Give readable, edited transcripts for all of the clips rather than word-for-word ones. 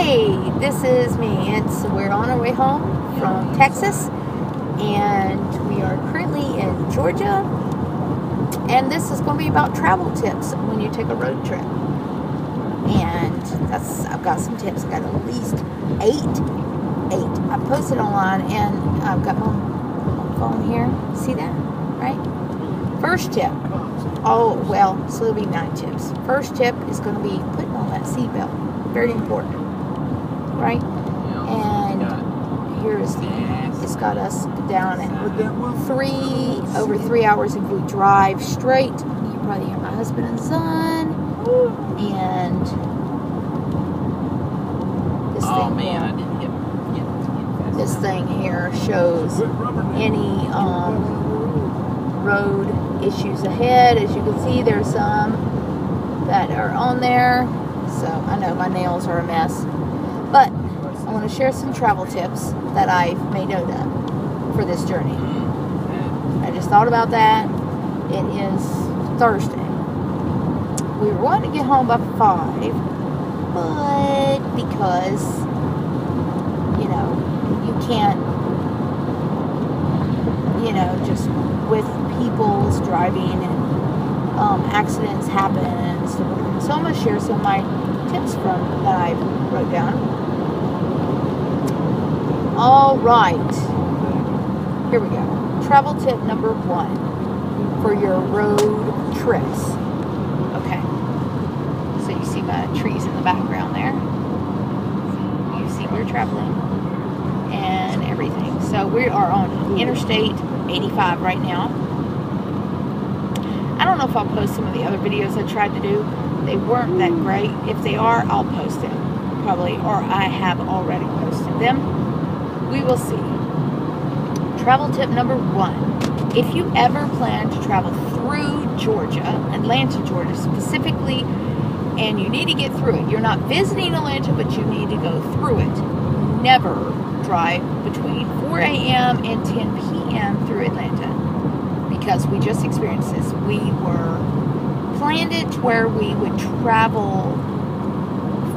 Hey, this is me. We're on our way home from Texas, and we are currently in Georgia. And this is going to be about travel tips when you take a road trip. And I've got some tips. I've got at least eight. I posted online, and I've got my phone here. See that? Right? First tip. So there'll be 9 tips. First tip is going to be putting on that seatbelt. Very important. Right? And here's it's got us down at over 3 hours if we drive straight. You can probably hear my husband and son. And this thing here shows any road issues ahead. As you can see, there's some that are on there. So I know my nails are a mess, but I want to share some travel tips that I've made note of for this journey. I just thought about that. It is Thursday. We were wanting to get home by 5, but because you can't, just with people's driving and accidents happen and stuff. So I'm going to share some of my tips that I wrote down. All right, here we go. Travel tip number 1 for your road trips. Okay, so you see my trees in the background there. You see we're traveling and everything. So we are on Interstate 85 right now. I don't know if I'll post some of the other videos I tried to do. They weren't that great. If they are, I'll post them probably, or I have already posted them. We will see. Travel tip number 1. If you ever plan to travel through Georgia, Atlanta, Georgia specifically, and you need to get through it, you're not visiting Atlanta, but you need to go through it, never drive between 4 a.m. and 10 p.m. through Atlanta, because we just experienced this. We planned it to where we would travel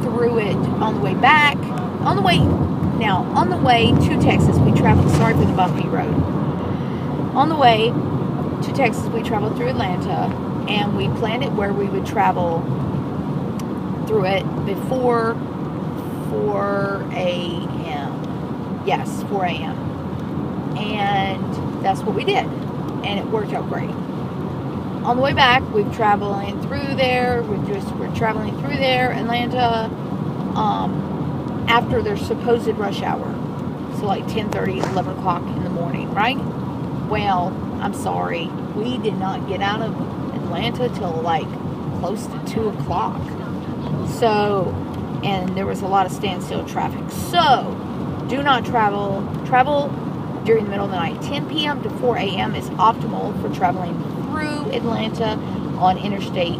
through it on the way back. On the way to Texas, we traveled, sorry for the bumpy road. On the way to Texas, we traveled through Atlanta, and we planned it where we would travel through it before 4 a.m. Yes, 4 a.m. And that's what we did. And it worked out great. On the way back, we're traveling through there. We're traveling through there, Atlanta, after their supposed rush hour. So like 10:30, 11 o'clock in the morning, right? Well, I'm sorry. We did not get out of Atlanta till like close to 2 o'clock. So, and there was a lot of standstill traffic. So, do not travel during the middle of the night. 10 p.m. to 4 a.m. is optimal for traveling through Atlanta on Interstate,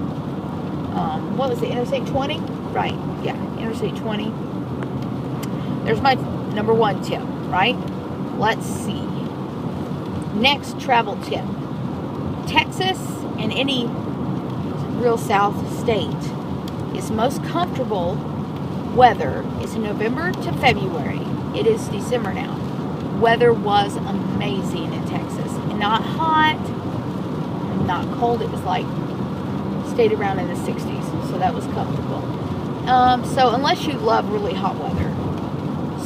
Interstate 20? Right, yeah, Interstate 20. There's my number 1 tip, right? Let's see. Next travel tip. Texas and any real south state is most comfortable weather is November to February. It is December now. Weather was amazing in Texas. Not hot, not cold. It was like stayed around in the 60s, so that was comfortable. So unless you love really hot weather,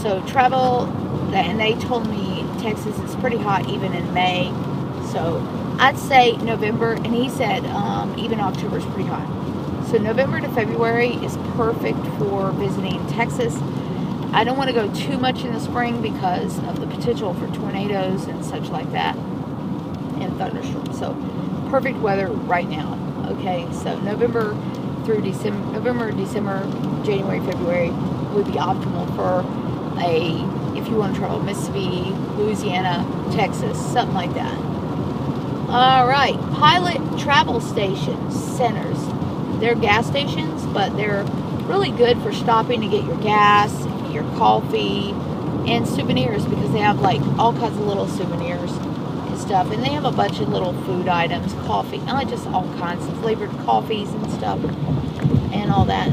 so travel. And they told me Texas is pretty hot even in May, so I'd say November. And he said even October is pretty hot. So November to February is perfect for visiting Texas. I don't want to go too much in the spring because of the potential for tornadoes and such like that, and thunderstorms. So perfect weather right now. Okay, so November, December, January, February would be optimal for if you want to travel Mississippi, Louisiana, Texas, something like that. All right, Pilot travel stations, centers. They're gas stations, but they're really good for stopping to get your gas, your coffee, and souvenirs, because they have like all kinds of little souvenirs and stuff, and they have a bunch of little food items, coffee, just all kinds of flavored coffees and stuff. And and all that.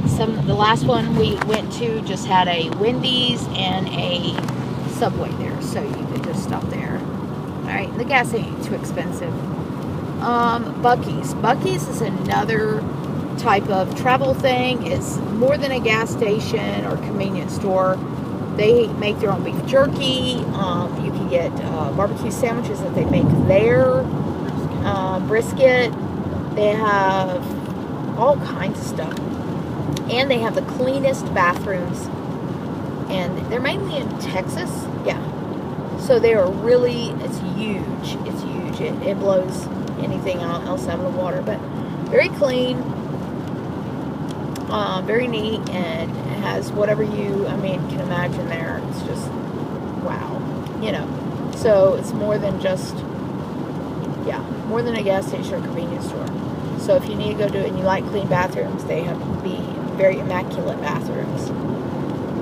The last one we went to just had a Wendy's and a Subway there, so you could just stop there. All right, the gas ain't too expensive. Buc-ees. Buc-ees is another type of travel thing. It's more than a gas station or convenience store. They make their own beef jerky. You can get barbecue sandwiches that they make there. Brisket. They have all kinds of stuff. And they have the cleanest bathrooms. And they're mainly in Texas. Yeah. So they are really, it's huge. It's huge. It blows anything else out of the water. But very clean. Very neat. And it has whatever you, can imagine there. It's just, wow. So it's more than just, more than a gas station or convenience store. So if you need to go do it and you like clean bathrooms, they have the very immaculate bathrooms.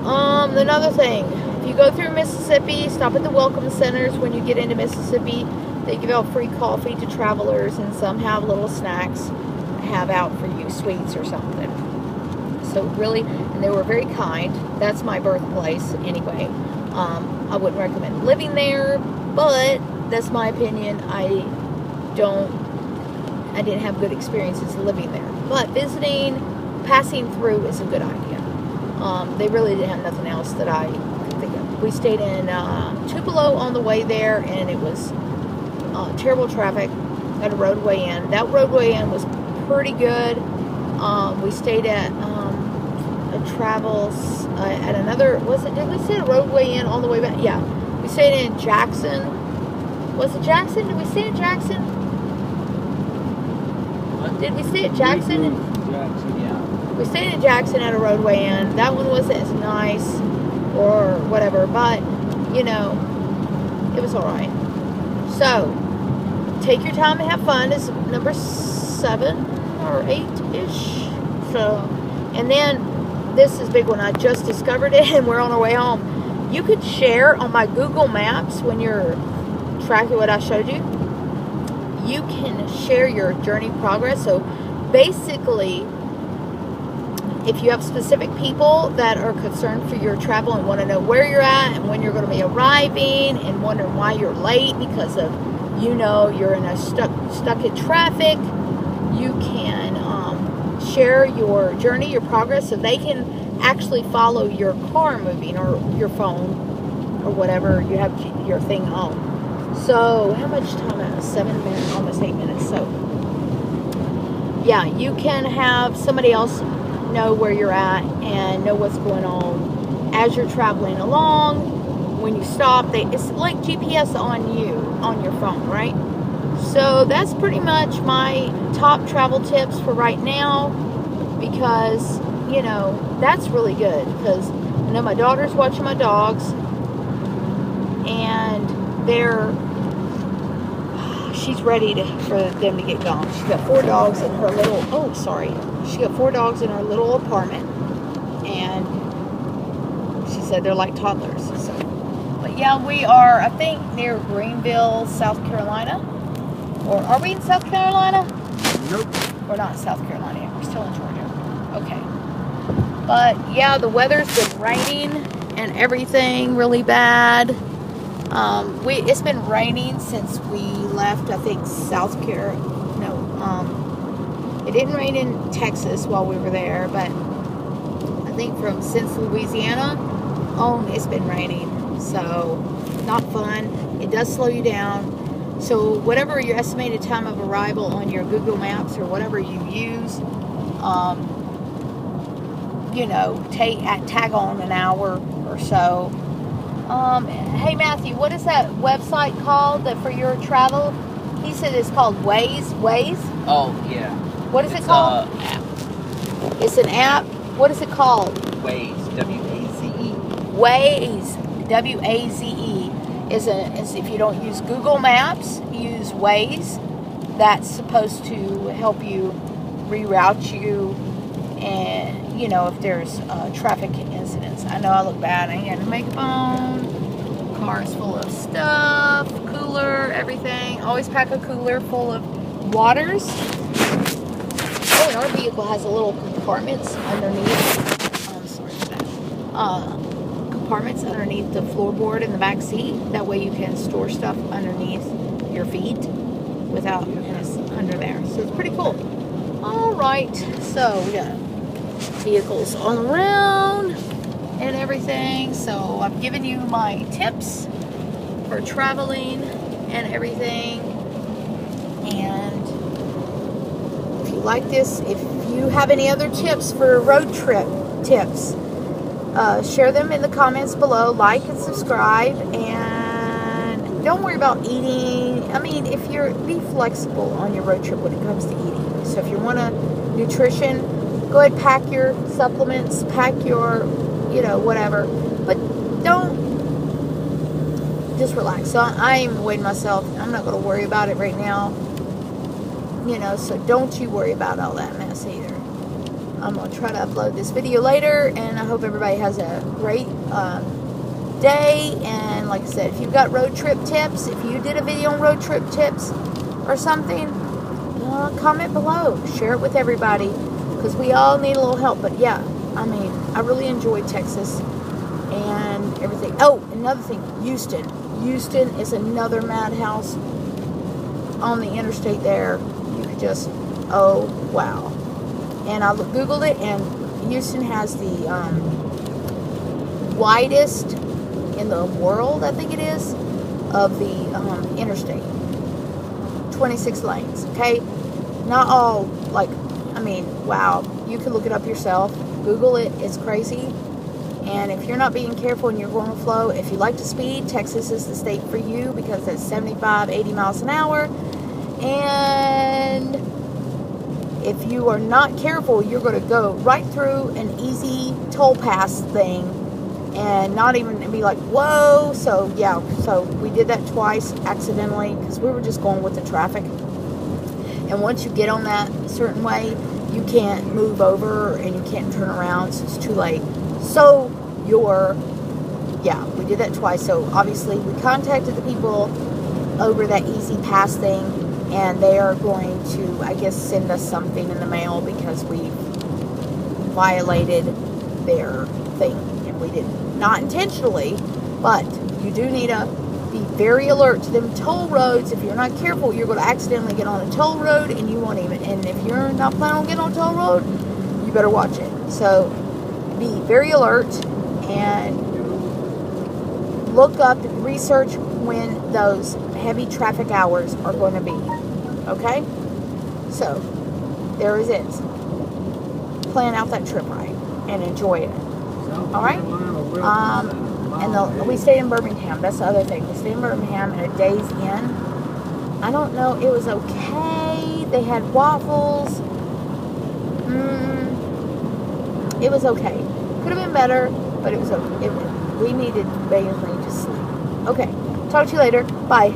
Another thing, if you go through Mississippi, stop at the welcome centers when you get into Mississippi. They give out free coffee to travelers, and some have little snacks have out for you, sweets or something. So really, and they were very kind. That's my birthplace anyway. I wouldn't recommend living there, but that's my opinion. I didn't have good experiences living there. But visiting, passing through is a good idea. They really didn't have nothing else that I could think of. We stayed in Tupelo on the way there, and it was terrible traffic at a Roadway Inn. That Roadway Inn was pretty good. We stayed at a Travels at another, did we stay at a Roadway Inn on the way back? Yeah. We stayed in Jackson. Was it Jackson? Did we stay in Jackson? Did we stay at Jackson? Jackson, yeah. We stayed in Jackson at a Roadway Inn. That one wasn't as nice or whatever, but, it was alright. So, take your time and have fun is number 7 or 8-ish. So, and then, this is a big one. I just discovered it, and we're on our way home. You could share on my Google Maps when you're tracking what I showed you. You can share your journey progress. So basically, if you have specific people that are concerned for your travel and want to know where you're at and when you're going to be arriving and wondering why you're late because of, you're in a stuck in traffic, you can share your journey, your progress, so they can actually follow your car moving or your phone or whatever you have your thing on. So, how much time? 7 minutes, almost 8 minutes. So, yeah, you can have somebody else know where you're at and know what's going on as you're traveling along. When you stop, it's like GPS on you, on your phone, right? So, that's pretty much my top travel tips for right now because, that's really good because I know my daughter's watching my dogs and she's ready for them to get gone. She's got 4 dogs in her little, she got 4 dogs in her little apartment, and she said they're like toddlers. So, but yeah, we are, I think, near Greenville, South Carolina. Or are we in South Carolina? Nope. We're not in South Carolina yet. We're still in Georgia. Okay. But yeah, the weather's been raining and everything really bad. It's been raining since we left, I think, South Carolina. No, it didn't rain in Texas while we were there, but I think since Louisiana on, it's been raining. So, not fun. It does slow you down. So, whatever your estimated time of arrival on your Google Maps or whatever you use, tag on an hour or so. Hey Matthew, what is that website called for your travel? He said it's called Waze. Waze? Oh, yeah. What is it called? It's an app. It's an app? What is it called? Waze. W-A-Z-E. Waze. W-A-Z-E. Is if you don't use Google Maps, use Waze. That's supposed to help you reroute you and, if there's traffic incidents. I know I look bad. I had a megaphone. Car's full of stuff. Cooler, everything. Always pack a cooler full of waters. Oh, and our vehicle has a little compartments underneath. Oh, I'm sorry for that. Compartments underneath the floorboard in the back seat. That way you can store stuff underneath your feet without, and it's under there. So it's pretty cool. All right, so we got vehicles all around and everything. So I've given you my tips for traveling and everything. And if you like this, if you have any other tips for road trip tips, share them in the comments below. Like and subscribe, and don't worry about eating. I mean, if you're, be flexible on your road trip when it comes to eating. So if you want nutrition, go ahead, pack your supplements, pack your, you know, whatever, but don't, just relax. So I'm weighing myself. I'm not going to worry about it right now, you know, so don't you worry about all that mess either. I'm going to try to upload this video later, and I hope everybody has a great day. And like I said, if you've got road trip tips, if you did a video on road trip tips or something, comment below. Share it with everybody, because we all need a little help. But yeah, I mean, I really enjoyed Texas and everything. Oh, another thing, Houston. Houston is another madhouse on the interstate there. You could just, oh, wow. And I Googled it, and Houston has the widest in the world, I think it is, of the interstate. 26 lanes, okay? Not all, like, I mean, wow. You can look it up yourself. Google it. It's crazy. And if you're not being careful and you're going to flow, if you like to speed, Texas is the state for you, because it's 75, 80 miles an hour. And if you are not careful, you're going to go right through an easy toll pass thing and not even be like, whoa. So yeah, so we did that twice accidentally, because we were just going with the traffic. And once you get on that certain way, you can't move over and you can't turn around, so it's too late. So yeah, we did that twice. So obviously we contacted the people over that easy pass thing, and they are going to, I guess, send us something in the mail because we violated their thing. And we did not intentionally, but you do need to be very alert to them toll roads. If you're not careful, you're going to accidentally get on a toll road, and you won't even, and if you're not planning on getting on a toll road, you better watch it. So be very alert and look up and research when those heavy traffic hours are going to be. Okay? So there is it. Plan out that trip right and enjoy it. Alright? And we stayed in Birmingham. That's the other thing. We stayed in Birmingham at a Days Inn. I don't know. It was okay. They had waffles. It was okay. Could have been better, but it was okay. We needed basically just sleep. Okay. Talk to you later. Bye.